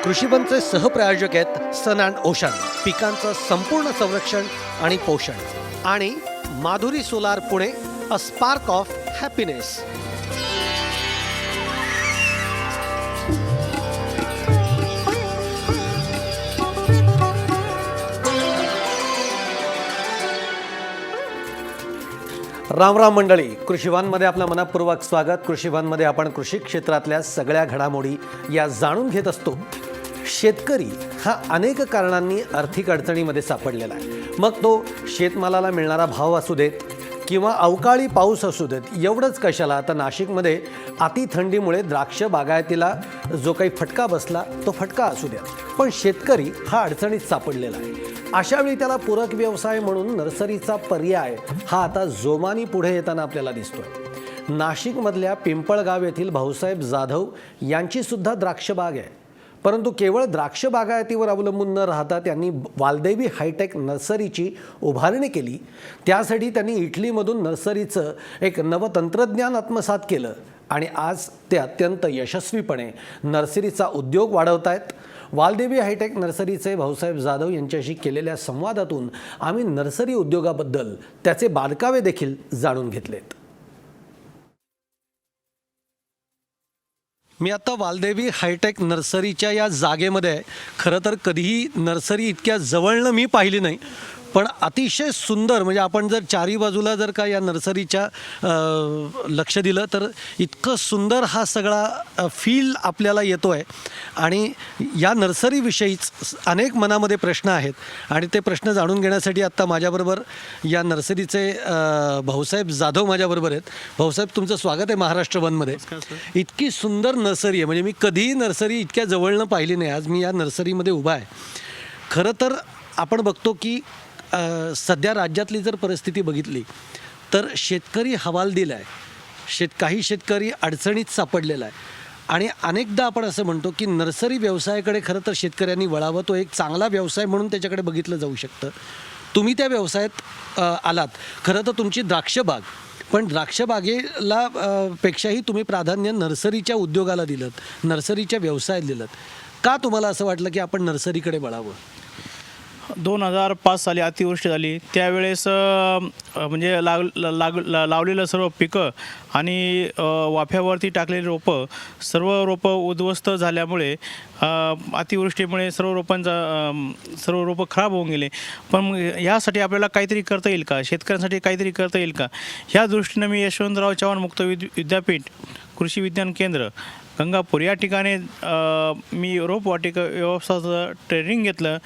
कृषीवनचे सहप्रायोजक आहेत सन and ocean, पिकांचं संपूर्ण संरक्षण आणि पोषण, आणि Madhuri solar Pune, a spark of happiness. Ram Ram मंडळी, कृषीवानमध्ये आपलं मनपूर्वक स्वागत. कृषीवानमध्ये आपण कृषी क्षेत्रातल्या सगळ्या घडामोडी या जाणून घेत असतो. शेतकरी हा अनेक कारणांनी आर्थिक अडचणीमध्ये सापडलेला आहे. मग तो शेतमालाला मिळणारा भाव असू देत किंवा अवकाळी पाऊस असू देत. एवढंच कशाला, तर नाशिकमध्ये अति थंडीमुळे द्राक्ष बागायतीला जो काही फटका बसला तो फटका असू द्या, पण शेतकरी हा अडचणीत सापडलेला आहे. अशावेळी त्याला पूरक व्यवसाय म्हणून नर्सरीचा पर्याय हा आता जोमाने पुढे येताना आपल्याला दिसतोय. नाशिकमधल्या पिंपळगाव येथील भाऊसाहेब जाधव यांची सुद्धा द्राक्ष बाग आहे. परंतु केवळ द्राक्ष बागायतीवर अवलंबून न राहता त्यांनी वालदेवी हायटेक नर्सरीची उभारणी केली. त्यासाठी त्यांनी इटलीमधून नर्सरीचं एक नवतंत्रज्ञान आत्मसात केलं आणि आज ते अत्यंत यशस्वीपणे नर्सरीचा उद्योग वाढवत आहेत. वालदेवी हायटेक नर्सरीचे भाऊसाहेब जाधव यांच्याशी केलेल्या संवादातून आम्ही नर्सरी उद्योगाबद्दल त्याचे बारकावे देखील जाणून घेतलेत. मी आता वालदेवी हायटेक नर्सरीच्या या जागेमध्ये आहे. खरं तर कधीही नर्सरी इतक्या जवळनं मी पाहिली नाही, पण अतिशय सुंदर, म्हणजे आपण जर चारी बाजूला जर का या नर्सरीच्या लक्ष दिलं तर इतकं सुंदर हा सगळा फील आपल्याला येतो आहे. आणि या नर्सरीविषयीच अनेक मनामध्ये प्रश्न आहेत आणि ते प्रश्न जाणून घेण्यासाठी आत्ता माझ्याबरोबर या नर्सरीचे भाऊसाहेब जाधव माझ्याबरोबर आहेत. भाऊसाहेब, तुमचं स्वागत आहे महाराष्ट्र वनमध्ये. इतकी सुंदर नर्सरी आहे, म्हणजे मी कधीही नर्सरी इतक्या जवळनं पाहिली नाही. आज मी या नर्सरीमध्ये उभा आहे. खरं तर आपण बघतो की सध्या राज्यातली जर परिस्थिती बघितली तर शेतकरी हवालदिल आहे. काही शेतकरी अडचणीत सापडलेला आहे आणि अनेकदा आपण असं म्हणतो की नर्सरी व्यवसायाकडे खरं तर शेतकऱ्यांनी वळावं. तो एक चांगला व्यवसाय म्हणून त्याच्याकडे बघितलं जाऊ शकतं. तुम्ही त्या व्यवसायात आलात. खरं तर तुमची द्राक्षबाग, पण द्राक्षबागेला पेक्षाही तुम्ही प्राधान्य नर्सरीच्या उद्योगाला दिलं, नर्सरीच्या व्यवसायात दिलं. का तुम्हाला असं वाटलं की आपण नर्सरीकडे वळावं? 2005 साली अतिवृष्टी झाली. त्यावेळेस म्हणजे लावलेलं सर्व पिकं आणि वाफ्यावरती टाकलेली रोपं, सर्व रोपं उद्ध्वस्त झाल्यामुळे अतिवृष्टीमुळे सर्व रोपं खराब होऊन गेले. पण मग ह्यासाठी आपल्याला काहीतरी करता येईल का, शेतकऱ्यांसाठी काहीतरी करता येईल का, ह्या दृष्टीनं मी यशवंतराव चव्हाण मुक्त विद्यापीठ कृषी विज्ञान केंद्र गंगापूर या ठिकाणी मी रोपवाटिका व्यवसायाचं ट्रेनिंग घेतलं.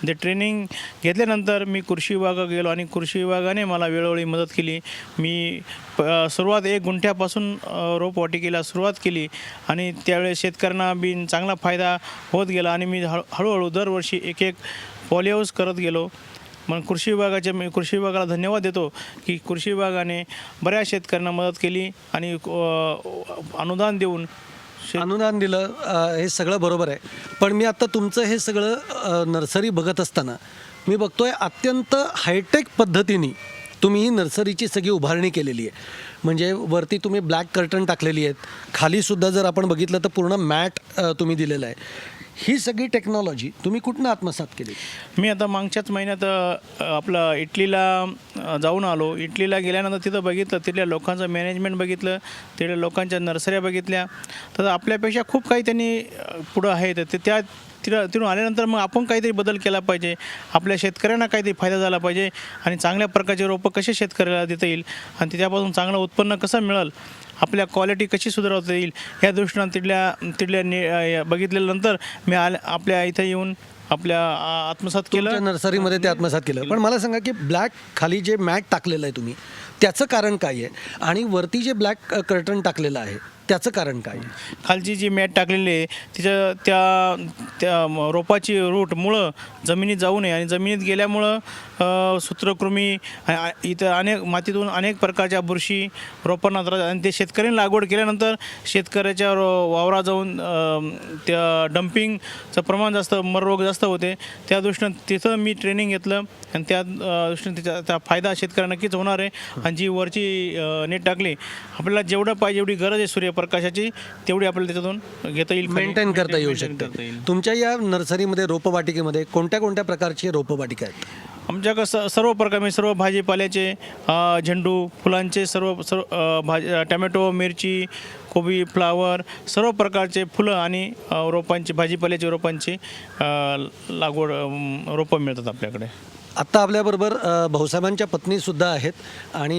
ते ट्रेनिंग घेतल्यानंतर मी कृषी विभागात गेलो आणि कृषी विभागाने मला वेळोवेळी मदत केली. मी सुरुवात 1 गुंठ्यापासून रोपवाटिकेला सुरुवात केली आणि त्यावेळेस शेतकऱ्यांना बी चांगला फायदा होत गेला आणि मी हळूहळू दरवर्षी एक पॉली हाऊस करत गेलो. मग मी कृषी विभागाला धन्यवाद देतो की कृषी विभागाने बऱ्याच शेतकऱ्यांना मदत केली आणि अनुदान दिलं. हे सगळं बरोबर आहे. पण मी आता तुमचं हे सगळं नर्सरी बघत असताना मी बघतोय अत्यंत हायटेक पद्धतीने तुम्ही ही नर्सरीची सगळी उभारणी केलेली आहे. म्हणजे वरती तुम्ही ब्लॅक कर्टन टाकलेली आहेत, खालीसुद्धा जर आपण बघितलं तर पूर्ण मॅट तुम्ही दिलेलं आहे. ही सगळी टेक्नॉलॉजी तुम्ही कुठनं आत्मसात केली? मी आता मागच्याच महिन्यात आपलं इटलीला जाऊन आलो. इटलीला गेल्यानंतर तिथं बघितलं, तिथल्या लोकांचं मॅनेजमेंट बघितलं, तिथल्या लोकांच्या नर्सऱ्या बघितल्या. तर आपल्यापेक्षा खूप काही त्यांनी पुढं आहेत. ते तिथून आल्यानंतर मग आपण काहीतरी बदल केला पाहिजे, आपल्या शेतकऱ्यांना काहीतरी फायदा झाला पाहिजे आणि चांगल्या प्रकारचे रोपं कसे शेतकऱ्याला देता येईल आणि त्याच्यापासून चांगलं उत्पन्न कसं मिळेल, आपल्या क्वालिटी कशी सुधारवता येईल, ह्या दृष्टीनं तिथल्या बघितल्यानंतर मी आपल्या इथं येऊन आपल्या आत्मसात केलं. नर्सरीमध्ये ते आत्मसात केलं. पण मला सांगा की ब्लॅक खाली जे मॅट टाकलेलं आहे तुम्ही, त्याचं कारण काय आहे? आणि वरती जे ब्लॅक कर्टन टाकलेलं आहे त्याचं कारण काय आहे? खालची जी मॅट टाकलेली आहे त्या रोपाची रूट मुळं जमिनीत जाऊ नये आणि जमिनीत गेल्यामुळं सूत्रकृमी इतर अनेक मातीतून अनेक प्रकारच्या बुरशी रोपांना त्रास आणि ते शेतकऱ्यांनी लागवड केल्यानंतर शेतकऱ्याच्या वावरात जाऊन त्या डम्पिंगचं प्रमाण जास्त मररोग जास्त होते. त्या दृष्टीनं तिथं मी ट्रेनिंग घेतलं आणि त्या दृष्टीने त्याचा फायदा शेतकऱ्यांना नक्कीच होणार आहे. आणि जी वरची नेट टाकली आपल्याला जेवढं पाहिजे एवढी गरज आहे सूर्यप्रकाशाची तेवढी आपल्याला त्याच्यातून घेता येईल, मेंटेन करता येऊ maintain शकते. करता येईल. तुमच्या या नर्सरीमध्ये रोपवाटिकेमध्ये कोणत्या कोणत्या प्रकारची रोपवाटिका आहेत? आमच्याकडं सर्व प्रकार म्हणजे सर्व भाजीपाल्याचे झेंडू फुलांचे सर्व टमॅटो, मिरची, कोबी, फ्लावर सर्व प्रकारचे फुलं आणि रोपांची भाजीपाल्याच्या रोपांची लागवड रोपं मिळतात आपल्याकडे. आत्ता आपल्याबरोबर भाऊसाहेबांच्या पत्नीसुद्धा आहेत आणि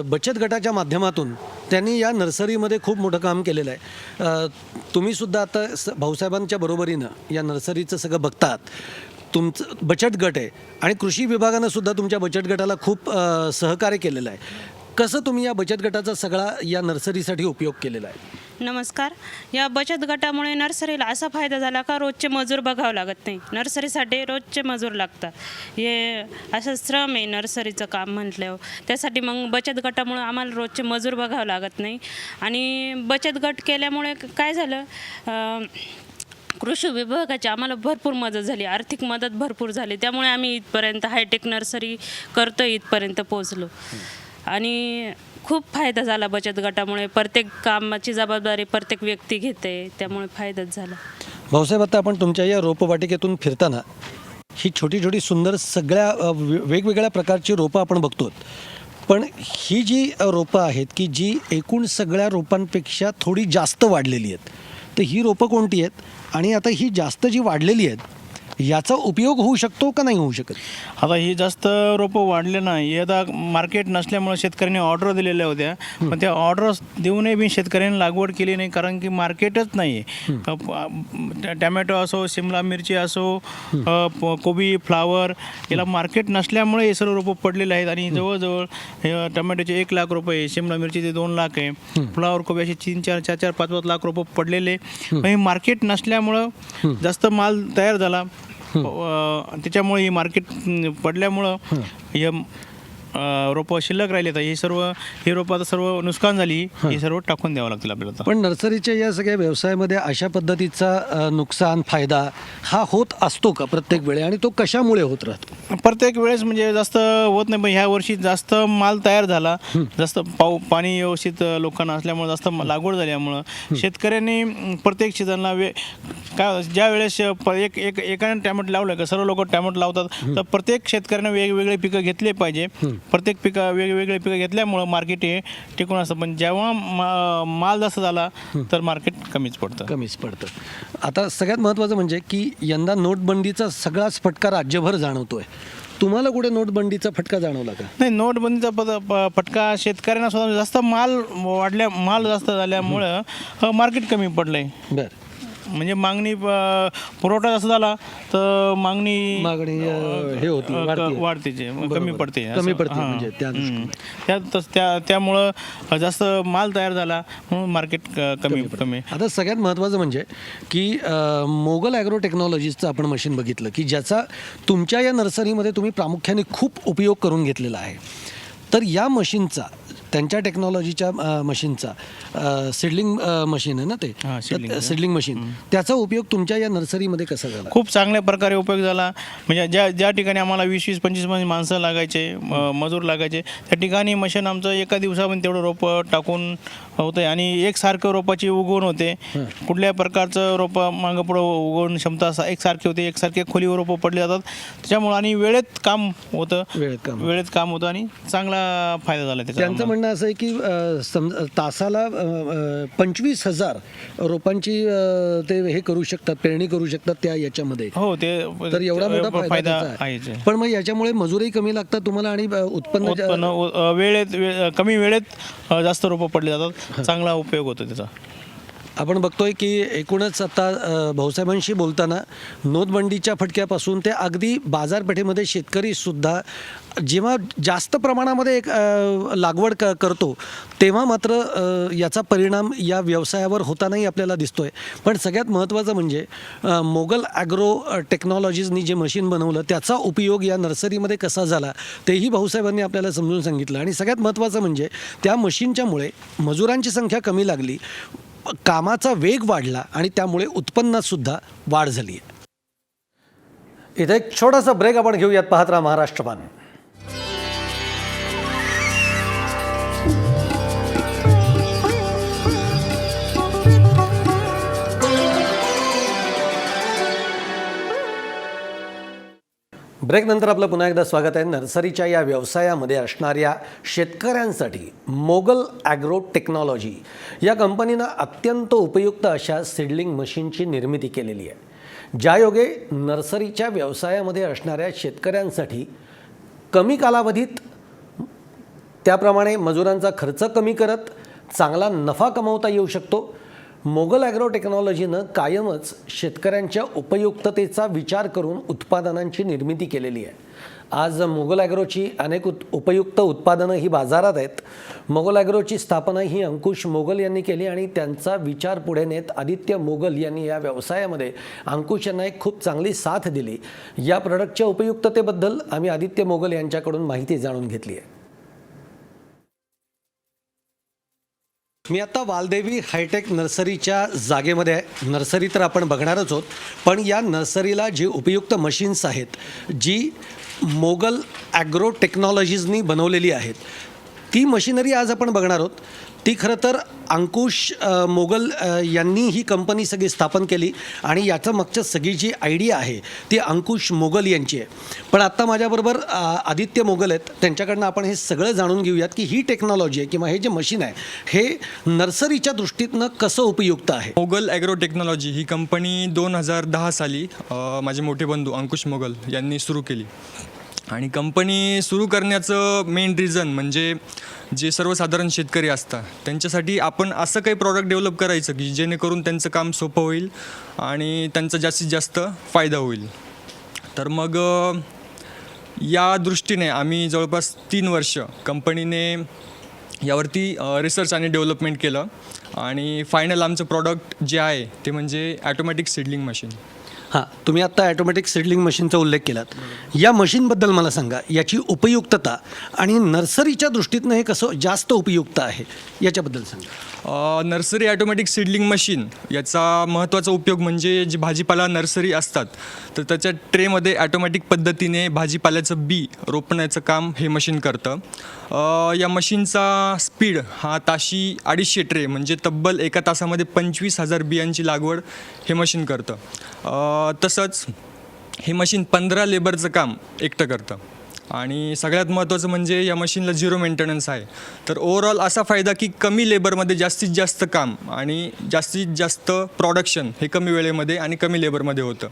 बचत गटाच्या माध्यमातून त्यांनी या नर्सरीमध्ये खूप मोठं काम केलेलं आहे. तुम्हीसुद्धा आता भाऊसाहेबांच्या बरोबरीनं या नर्सरीचं सगळं बघतात. तुमचं बचत गट आहे आणि कृषी विभागानं सुद्धा तुमच्या बचत गटाला खूप सहकार्य केलेलं आहे. कसं तुम्ही या बचत गटाचा सगळा या नर्सरीसाठी उपयोग केलेला आहे? नमस्कार. या बचत गटामुळे नर्सरीला असा फायदा झाला का रोजचे मजूर बघावं लागत नाही. नर्सरीसाठी रोजचे मजूर लागतात. हे असं श्रम आहे नर्सरीचं काम म्हटल्यावर. त्यासाठी मग बचत गटामुळे आम्हाला रोजचे मजूर बघावं लागत नाही. आणि बचत गट केल्यामुळे काय झालं, कृषी विभागाची आम्हाला भरपूर मदत झाली, आर्थिक मदत भरपूर झाली. त्यामुळे आम्ही इथपर्यंत हायटेक नर्सरी करतो, इथपर्यंत पोहोचलो. आणि खूप फायदा झाला बचत गटामुळे. प्रत्येक कामाची जबाबदारी प्रत्येक व्यक्ती घेते, त्यामुळे फायदाच झाला. भाऊसाहेब, आता आपण तुमच्या या रोपवाटिकेतून फिरताना ही छोटी छोटी सुंदर सगळ्या वेगवेगळ्या प्रकारची रोपं आपण बघतो. पण ही जी रोपं आहेत की जी एकूण सगळ्या रोपांपेक्षा थोडी जास्त वाढलेली आहेत, तर ही रोपं कोणती आहेत? आणि आता ही जास्त जी वाढलेली आहेत याचा उपयोग होऊ शकतो का नाही होऊ शकत? आता ही जास्त रोपं वाढले नाही. आता मार्केट नसल्यामुळे शेतकऱ्यांनी ऑर्डर दिलेल्या होत्या, पण त्या ऑर्डर देऊनही मी शेतकऱ्यांनी लागवड केली नाही, कारण की मार्केटच नाही आहे. टॅमॅटो असो, शिमला मिरची असो, कोबी, फ्लावर याला मार्केट नसल्यामुळे हे सर्व रोपं पडलेले आहेत. आणि जवळजवळ टमॅटोचे 1 लाख रुपये, शिमला मिरचीचे 2 लाख आहे, फ्लावर कोबी असे 3-4, 4-4, 5-5 लाख रोपं पडलेले. पण हे मार्केट नसल्यामुळं जास्त माल तयार झाला. त्याच्यामुळे ही मार्केट पडल्यामुळं हे रोपं शिल्लक राहिले. तर ही रोपं आता सर्व नुकसान झाली, ही सर्व टाकून द्यावं लागतील आपल्याला. पण नर्सरीच्या या सगळ्या व्यवसायामध्ये अशा पद्धतीचा नुकसान फायदा हा होत असतो का प्रत्येक वेळी, आणि तो कशामुळे होत राहतो? प्रत्येक वेळेस म्हणजे जास्त होत नाही, पण ह्या वर्षी जास्त माल तयार झाला, जास्त पाणी व्यवस्थित लोकांना असल्यामुळे जास्त लागवड झाल्यामुळं शेतकऱ्यांनी प्रत्येक सीझनला काय ज्या वेळेस एकाने टॅमॅटो लावलं का सर्व लोक टॅमॅटो लावतात, तर प्रत्येक शेतकऱ्याने वेगवेगळे पिकं घेतले पाहिजे. प्रत्येक वेगवेगळे पिकं घेतल्यामुळं मार्केट हे टिकून असतं. पण जेव्हा माल जास्त झाला तर मार्केट कमीच पडतं. आता सगळ्यात महत्त्वाचं म्हणजे की यंदा नोटबंदीचा सगळाच फटका राज्यभर जाणवतोय. तुम्हाला कुठे नोटबंदीचा फटका जाणवला का? नाही, नोटबंदीचा फटका शेतकऱ्यांना सुद्धा जास्त माल जास्त झाल्यामुळं मार्केट कमी पडलंय. बरं, म्हणजे पुरवठा जास्त झाला तर मागणी हे होती, वाढते, कमी पडते म्हणजे त्यामुळं जास्त माल तयार झाला म्हणून मार्केट कमी. आता सगळ्यात महत्त्वाचं म्हणजे की मोगल ॲग्रो टेक्नॉलॉजीजचं आपण मशीन बघितलं की ज्याचा तुमच्या या नर्सरीमध्ये तुम्ही प्रामुख्याने खूप उपयोग करून घेतलेला आहे. तर या मशीनचा, त्यांच्या टेक्नॉलॉजीच्या मशीनचा सीडलिंग मशीन आहे ना, ते सीडलिंग मशीन, त्याचा उपयोग तुमच्या या नर्सरीमध्ये कसा झाला? खूप चांगल्या प्रकारे उपयोग झाला. म्हणजे ज्या ठिकाणी आम्हाला 20-25 माणसं लागायचे, मजूर लागायचे, त्या ठिकाणी मशीन आमचं एका दिवसामध्ये तेवढं रोपं टाकून होतं. आणि एकसारखं रोपाची उगवण होते. कुठल्या प्रकारचं रोपं मागं पुढं उगवण क्षमता एकसारखी होते, एकसारखे खोलीवर रोपं पडले जातात. त्याच्यामुळं आणि वेळेत काम होतं आणि चांगला फायदा झाला त्याचा. त्यांचं म्हणणं असं आहे की तासाला 25,000 रोपांची ते हे करू शकतात, पेरणी करू शकतात त्या याच्यामध्ये. हो, ते तर एवढा मोठा फायदा आहे. पण मग याच्यामुळे मजुरी कमी लागतात तुम्हाला आणि उत्पन्न कमी वेळेत जास्त रोपं पडले जातात. चांगला उपयोग होतो त्याचा. आपण बघतोय की एकूणच आता भाऊसाहेबांशी बोलताना नोटबंदीच्या फटक्यापासून ते अगदी बाजारपेठेमध्ये शेतकरी सुद्धा जेव्हा जास्त प्रमाणामध्ये एक लागवड करतो तेव्हा मात्र याचा परिणाम या व्यवसायावर होतानाही आपल्याला दिसतोय. पण सगळ्यात महत्त्वाचं म्हणजे मोगल ॲग्रो टेक्नॉलॉजीजनी जे मशीन बनवलं त्याचा उपयोग या नर्सरीमध्ये कसा झाला तेही भाऊसाहेबांनी आपल्याला समजून सांगितलं. आणि सगळ्यात महत्त्वाचं म्हणजे त्या मशीनच्यामुळे मजुरांची संख्या कमी लागली, कामाचा वेग वाढला आणि त्यामुळे उत्पन्नातसुद्धा वाढ झाली आहे. इथे एक छोटासा ब्रेक आपण घेऊयात. पाहत राहा महाराष्ट्रपान. ब्रेकनंतर आपलं पुन्हा एकदा स्वागत आहे. नर्सरीच्या या व्यवसायामध्ये असणाऱ्या शेतकऱ्यांसाठी मोगल ॲग्रो टेक्नॉलॉजी या कंपनीनं अत्यंत उपयुक्त अशा सीडलिंग मशीनची निर्मिती केलेली आहे, ज्यायोगे नर्सरीच्या व्यवसायामध्ये असणाऱ्या शेतकऱ्यांसाठी कमी कालावधीत त्याप्रमाणे मजुरांचा खर्च कमी करत चांगला नफा कमवता येऊ शकतो. मोगल ॲग्रो टेक्नॉलॉजीनं कायमच शेतकऱ्यांच्या उपयुक्ततेचा विचार करून उत्पादनांची निर्मिती केलेली आहे. आज मोगल ॲग्रोची अनेक उपयुक्त उत्पादनं ही बाजारात आहेत. मोगल ॲग्रोची स्थापना ही अंकुश मोगल यांनी केली आणि त्यांचा विचार पुढे नेत आदित्य मोगल यांनी या व्यवसायामध्ये अंकुश यांना एक खूप चांगली साथ दिली. या प्रोडक्टच्या उपयुक्ततेबद्दल आम्ही आदित्य मोगल यांच्याकडून माहिती जाणून घेतली आहे. मी आता वालदेवी हायटेक नर्सरीच्या जागेमध्ये आहे. नर्सरी तर आपण बघणारच आहोत, पण या नर्सरीला जी उपयुक्त मशीन्स आहेत जी मोगल ॲग्रो टेक्नॉलॉजीजनी बनवलेली आहेत ती मशिनरी आज आपण बघणार आहोत. ती खरं तर अंकुश मोगल यांनी ही कंपनी सगळी स्थापन केली आणि याचं मागचं सगळी जी आयडिया आहे ती अंकुश मोगल यांची आहे. पण आत्ता माझ्याबरोबर आदित्य मोगल आहेत. त्यांच्याकडनं आपण हे सगळं जाणून घेऊयात की ही टेक्नॉलॉजी आहे किंवा हे जे मशीन आहे हे नर्सरीच्या दृष्टीतनं कसं उपयुक्त आहे. मोगल ॲग्रो टेक्नॉलॉजी ही कंपनी 2010 साली माझे मोठे बंधू अंकुश मोगल यांनी सुरू केली. आणि कंपनी सुरू करण्याचं मेन रिझन म्हणजे जे सर्वसाधारण शेतकरी असतात त्यांच्यासाठी आपण असं काही प्रॉडक्ट डेव्हलप करायचं की जेणेकरून त्यांचं काम सोपं होईल आणि त्यांचा जास्तीत जास्त फायदा होईल. तर मग या दृष्टीने आम्ही जवळपास 3 वर्ष कंपनीने यावरती रिसर्च आणि डेव्हलपमेंट केलं आणि फायनल आमचं प्रॉडक्ट जे आहे ते म्हणजे ॲटोमॅटिक सीडलिंग मशीन. हां, तुम्ही आत्ता ॲटोमॅटिक सीडलिंग मशीनचा उल्लेख केलात. या मशीनबद्दल मला सांगा, याची उपयुक्तता आणि नर्सरीच्या दृष्टीतनं हे कसं जास्त उपयुक्त आहे याच्याबद्दल सांगा. नर्सरी ॲटोमॅटिक सीडलिंग मशीन याचा महत्त्वाचा उपयोग म्हणजे जे भाजीपाला नर्सरी असतात तर त्याच्या ट्रेमध्ये ॲटोमॅटिक पद्धतीने भाजीपाल्याचं बी रोपण्याचं काम हे मशीन करतं. या मशीनचा स्पीड हा ताशी 250 ट्रे म्हणजे तब्बल 1 तासामध्ये 25,000 बियांची लागवड हे मशीन करतं. तसंच हे मशीन 15 लेबरचं काम एकटं करतं. आणि सगळ्यात महत्त्वाचं म्हणजे या मशीनला 0 मेंटेनन्स आहे. तर ओव्हरऑल असा फायदा की कमी लेबरमध्ये जास्तीत जास्त काम आणि जास्तीत जास्त प्रोडक्शन हे कमी वेळेमध्ये आणि कमी लेबरमध्ये होतं.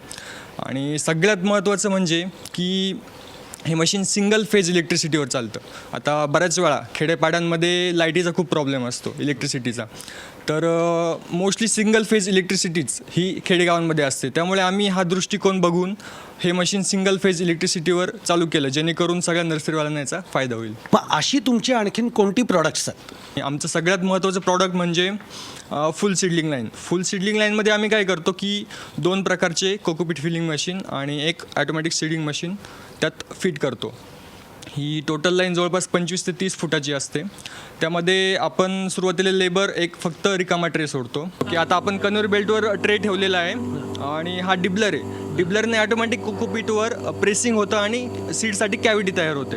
आणि सगळ्यात महत्त्वाचं म्हणजे की हे मशीन सिंगल फेज इलेक्ट्रिसिटीवर चालतं. आता बऱ्याच वेळा खेडेपाड्यांमध्ये लाईटीचा खूप प्रॉब्लेम असतो इलेक्ट्रिसिटीचा. तर मोस्टली सिंगल फेज इलेक्ट्रिसिटीच ही खेडेगावांमध्ये असते. त्यामुळे आम्ही हा दृष्टिकोन बघून हे मशीन सिंगल फेज इलेक्ट्रिसिटीवर चालू केलं जेणेकरून सगळ्या नर्सरीवाल्यांना याचा फायदा होईल. मग अशी तुमची आणखीन कोणती प्रॉडक्ट्स आहेत? आमचं सगळ्यात महत्त्वाचं प्रॉडक्ट म्हणजे फुल सीडलिंग लाईन. फुल सीडलिंग लाईनमध्ये आम्ही काय करतो की 2 प्रकारचे कोकोपीट फिलिंग मशीन आणि एक ॲटोमॅटिक सीडिंग मशीन त्यात फिट करतो. ही टोटल लाईन जवळपास 25 ते 30 फुटाची असते. त्यामध्ये आपण सुरुवातीला लेबर एक फक्त रिकामा ट्रे सोडतो की आता आपण कन्व्हेयर बेल्टवर ट्रे ठेवलेला आहे आणि हा डिब्लर आहे. डिब्लरने ऑटोमॅटिक कोकोपीटवर प्रेसिंग होतं आणि सीडसाठी कॅव्हिटी तयार होते.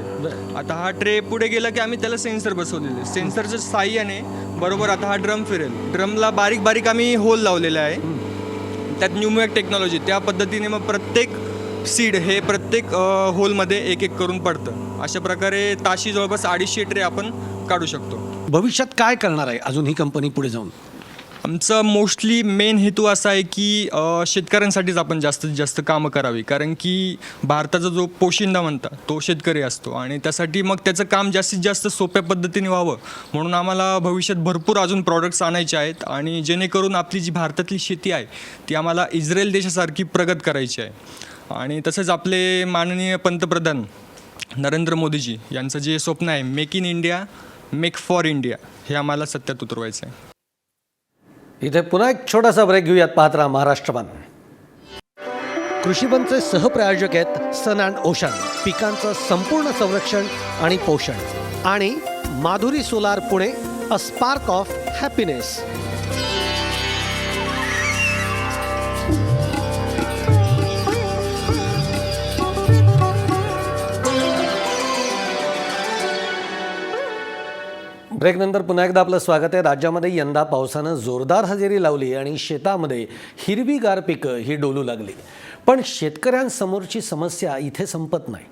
आता हा ट्रे पुढे गेला की आम्ही त्याला सेन्सर बसवलेले. सेन्सरच्या साहाय्याने बरोबर आता हा ड्रम फिरेल. ड्रमला बारीक बारीक आम्ही होल लावलेले आहे. त्यात न्यूमॅक टेक्नॉलॉजी त्या पद्धतीने मग प्रत्येक सीड हे प्रत्येक होलमध्ये एक करून पडतं. अशा प्रकारे ताशी जवळपास 250 ट्रे आपण काढू शकतो. भविष्यात काय करणार आहे अजून ही कंपनी पुढे जाऊन? आमचा मोस्टली मेन हेतू असा आहे की शेतकऱ्यांसाठीच आपण जास्तीत जास्त कामं करावी. कारण की भारताचा जो पोशिंदा म्हणता तो शेतकरी असतो आणि त्यासाठी मग त्याचं काम जास्तीत जास्त सोप्या पद्धतीने व्हावं म्हणून आम्हाला भविष्यात भरपूर अजून प्रॉडक्ट्स आणायचे आहेत आणि जेणेकरून आपली जी भारतातली शेती आहे ती आम्हाला इस्रायल देशासारखी प्रगत करायची आहे. आणि तसंच आपले माननीय पंतप्रधान नरेंद्र मोदीजी यांचं जे स्वप्न आहे make in India, make for India, हे आम्हाला सत्यात उतरवायचं आहे. इथे पुन्हा एक छोटासा ब्रेक घेऊयात. पाहत राहा महाराष्ट्रवन. कृषीवनचे सहप्रायोजक आहेत सन अँड ओशन, पिकांचं संपूर्ण संरक्षण आणि पोषण, आणि Madhuri solar Pune, a spark of happiness. ब्रेकनंतर पुन्हा एकदा आपलं स्वागत आहे. राज्यामध्ये यंदा पावसानं जोरदार हजेरी लावली आणि शेतामध्ये हिरवीगार पिकं ही डोलू लागली. पण शेतकऱ्यांसमोरची समस्या इथे संपत नाही.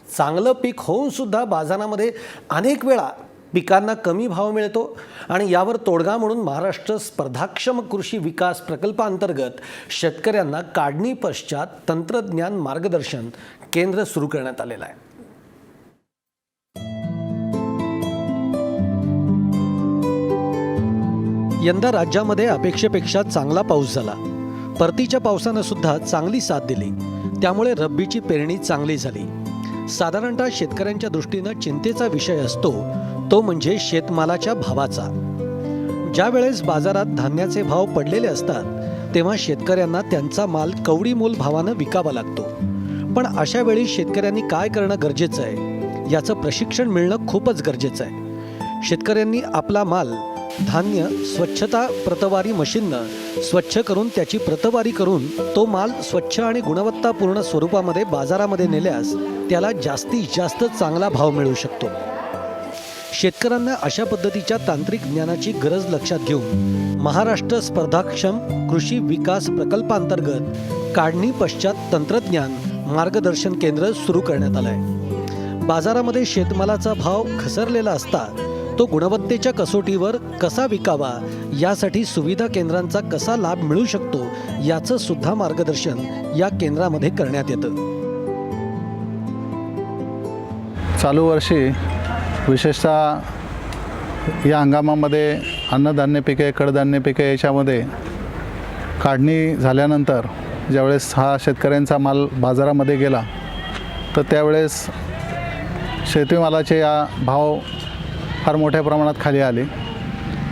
चांगलं पीक होऊन सुद्धा बाजारामध्ये अनेक वेळा पिकांना कमी भाव मिळतो आणि यावर तोडगा म्हणून महाराष्ट्र स्पर्धाक्षम कृषी विकास प्रकल्पांतर्गत शेतकऱ्यांना काढणी पश्चात तंत्रज्ञान मार्गदर्शन केंद्र सुरू करण्यात आलेलं आहे. यंदा राज्यामध्ये अपेक्षेपेक्षा चांगला पाऊस झाला. परतीच्या पावसानं सुद्धा चांगली साथ दिली. त्यामुळे रब्बीची पेरणी चांगली झाली. साधारणतः शेतकऱ्यांच्या दृष्टीनं चिंतेचा विषय असतो तो म्हणजे शेतमालाच्या भावाचा. ज्या वेळेस बाजारात धान्याचे भाव पडलेले असतात तेव्हा शेतकऱ्यांना त्यांचा माल कवडीमोल भावानं विकावा लागतो. पण अशा वेळी शेतकऱ्यांनी काय करणं गरजेचं आहे याचं प्रशिक्षण मिळणं खूपच गरजेचं आहे. शेतकऱ्यांनी आपला माल धान्य स्वच्छता प्रतवारी मशीननं स्वच्छ करून त्याची प्रतवारी करून तो माल स्वच्छ आणि गुणवत्तापूर्ण स्वरूपामध्ये बाजारामध्ये नेल्यास त्याला जास्तीत जास्त चांगला भाव मिळू शकतो. शेतकऱ्यांना अशा पद्धतीच्या तांत्रिक ज्ञानाची गरज लक्षात घेऊन महाराष्ट्र स्पर्धाक्षम कृषी विकास प्रकल्पांतर्गत काढणी पश्चात तंत्रज्ञान मार्गदर्शन केंद्र सुरू करण्यात आलं आहे. बाजारामध्ये शेतमालाचा भाव घसरलेला असता तो गुणवत्तेच्या कसोटीवर कसा विकावा यासाठी सुविधा केंद्रांचा कसा लाभ मिळू शकतो याचं सुद्धा मार्गदर्शन या केंद्रामध्ये करण्यात येतं. चालू वर्षी विशेषतः या हंगामामध्ये अन्नधान्य पिके, कडधान्य पिके याच्यामध्ये काढणी झाल्यानंतर ज्यावेळेस हा शेतकऱ्यांचा माल बाजारामध्ये गेला तर त्यावेळेस शेतीमालाचे या भाव फार मोठ्या प्रमाणात खाली आले.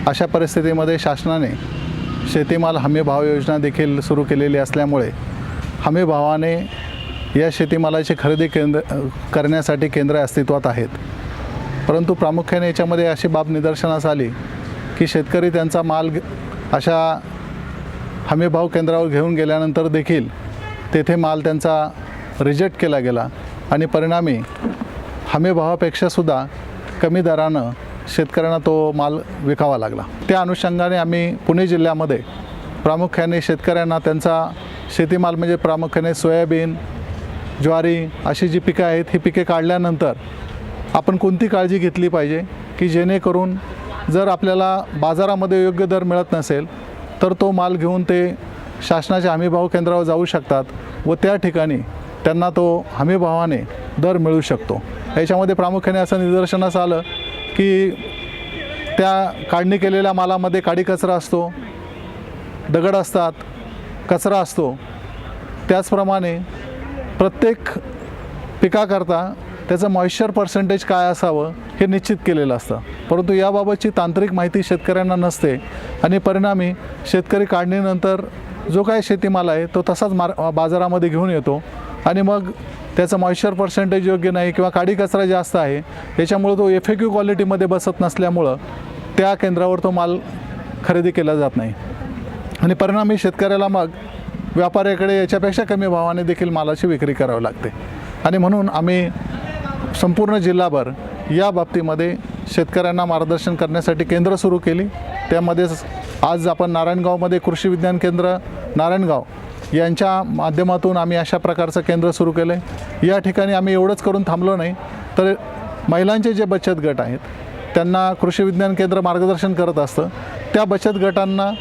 अशा परिस्थितीमध्ये शासनाने शेतीमाल हमी भाव योजना देखील सुरू केलेली असल्यामुळे हमी भावाने या शेतीमालाची खरेदी करण्यासाठी केंद्रे अस्तित्वात आहेत. परंतु प्रामुख्याने याच्यामध्ये अशी बाब निदर्शनास आली की शेतकरी त्यांचा माल अशा हमी भाव केंद्रावर घेऊन गेल्यानंतर देखील तेथे माल त्यांचा रिजेक्ट केला गेला आणि परिणामी हमी भावापेक्षासुद्धा कमी दरानं शेतकऱ्यांना तो माल विकावा लागला. त्या अनुषंगाने आम्ही पुणे जिल्ह्यामध्ये प्रामुख्याने शेतकऱ्यांना त्यांचा शेतीमाल म्हणजे प्रामुख्याने सोयाबीन, ज्वारी अशी जी पिकं आहेत ही पिके काढल्यानंतर आपण कोणती काळजी घेतली पाहिजे की जेणेकरून जर आपल्याला बाजारामध्ये योग्य दर मिळत नसेल तर तो माल घेऊन ते शासनाच्या हमीभाव केंद्रावर जाऊ शकतात व त्या ठिकाणी त्यांना तो हमीभावाने दर मिळू शकतो. याच्यामध्ये प्रामुख्याने असं निदर्शनास आलं की त्या काढणी केलेल्या मालामध्ये काडी कचरा असतो, दगड असतात, कचरा असतो. त्याचप्रमाणे प्रत्येक पिकाकरता त्याचं मॉइश्चर पर्सेंटेज काय असावं हे निश्चित केलेलं असतं. परंतु याबाबतची तांत्रिक माहिती शेतकऱ्यांना नसते आणि परिणामी शेतकरी काढणीनंतर जो काय शेतीमाल आहे तो तसाच बाजारामध्ये घेऊन येतो आणि मग त्याचं मॉइश्चर पर्सेंटेज योग्य नाही किंवा काडी कचरा जास्त आहे याच्यामुळं तो FAQ क्वालिटीमध्ये बसत नसल्यामुळं त्या केंद्रावर तो माल खरेदी केला जात नाही आणि परिणामी शेतकऱ्याला मग व्यापाऱ्याकडे याच्यापेक्षा कमी भावाने देखील मालाची विक्री करावी लागते. आणि म्हणून आम्ही संपूर्ण जिल्हाभर या बाबतीमध्ये शेतकऱ्यांना मार्गदर्शन करण्यासाठी केंद्र सुरू केली. त्यामध्येच आज आपण नारायणगावमध्ये कृषी विज्ञान केंद्र नारायणगाव यांच्या माध्यमातून आम्ही अशा प्रकारचं केंद्र सुरू केलं आहे. या ठिकाणी आम्ही एवढंच करून थांबलो नाही तर महिलांचे जे बचत गट आहेत त्यांना कृषी विज्ञान केंद्र मार्गदर्शन करत असतं. त्या बचत गटांना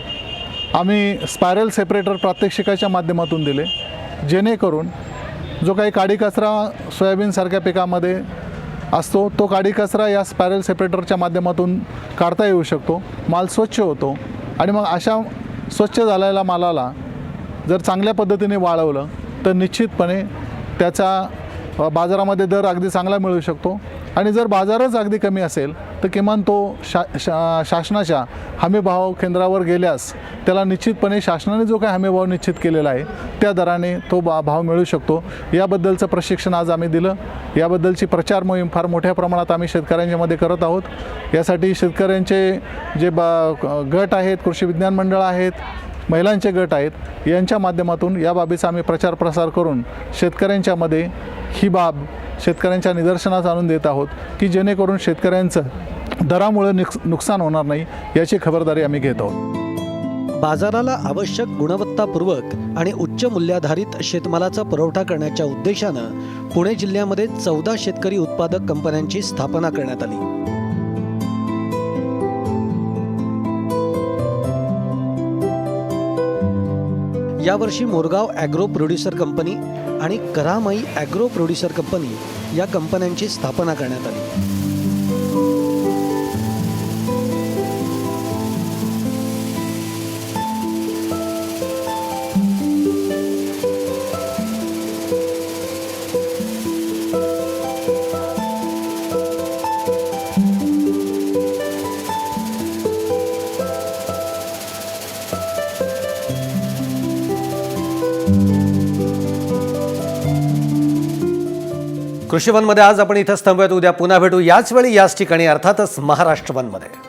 आम्ही स्पायरल सेपरेटर प्रात्यक्षिकाच्या माध्यमातून दिले जेणेकरून जो काही काडी कचरा सोयाबीनसारख्या पिकामध्ये असतो तो काडी कचरा या स्पायरल सेपरेटरच्या माध्यमातून काढता येऊ शकतो. माल स्वच्छ होतो आणि मग अशा स्वच्छ झालेल्या मालाला जर चांगल्या पद्धतीने वाळवलं तर निश्चितपणे त्याचा बाजारामध्ये दर अगदी चांगला मिळू शकतो आणि जर बाजारच अगदी कमी असेल तर किमान तो शासनाच्या हमीभाव केंद्रावर गेल्यास त्याला निश्चितपणे शासनाने जो काही हमीभाव निश्चित केलेला आहे त्या दराने तो भाव मिळू शकतो. याबद्दलचं प्रशिक्षण आज आम्ही दिलं. याबद्दलची प्रचार मोहीम फार मोठ्या प्रमाणात आम्ही शेतकऱ्यांच्यामध्ये करत आहोत. यासाठी शेतकऱ्यांचे जे गट आहेत, कृषी विज्ञान मंडळ आहेत, महिलांचे गट आहेत, यांच्या माध्यमातून या बाबीचा आम्ही प्रचार प्रसार करून शेतकऱ्यांच्यामध्ये ही बाब शेतकऱ्यांच्या निदर्शनास आणून देत आहोत की जेणेकरून शेतकऱ्यांचं दरामुळे नुकसान होणार नाही याची खबरदारी आम्ही घेत आहोत. बाजाराला आवश्यक गुणवत्तापूर्वक आणि उच्च मूल्याधारित शेतमालाचा पुरवठा करण्याच्या उद्देशानं पुणे जिल्ह्यामध्ये 14 शेतकरी उत्पादक कंपन्यांची स्थापना करण्यात आली. यावर्षी मोरगाव ॲग्रो प्रोड्युसर कंपनी आणि करामाई ॲग्रो प्रोड्युसर कंपनी या कंपन्यांची स्थापना करण्यात आली. कृषी वनमध्ये आज आपण इथंच थांबूयात. उद्या पुन्हा भेटू याच वेळी याच ठिकाणी, अर्थातच महाराष्ट्र वनमध्ये.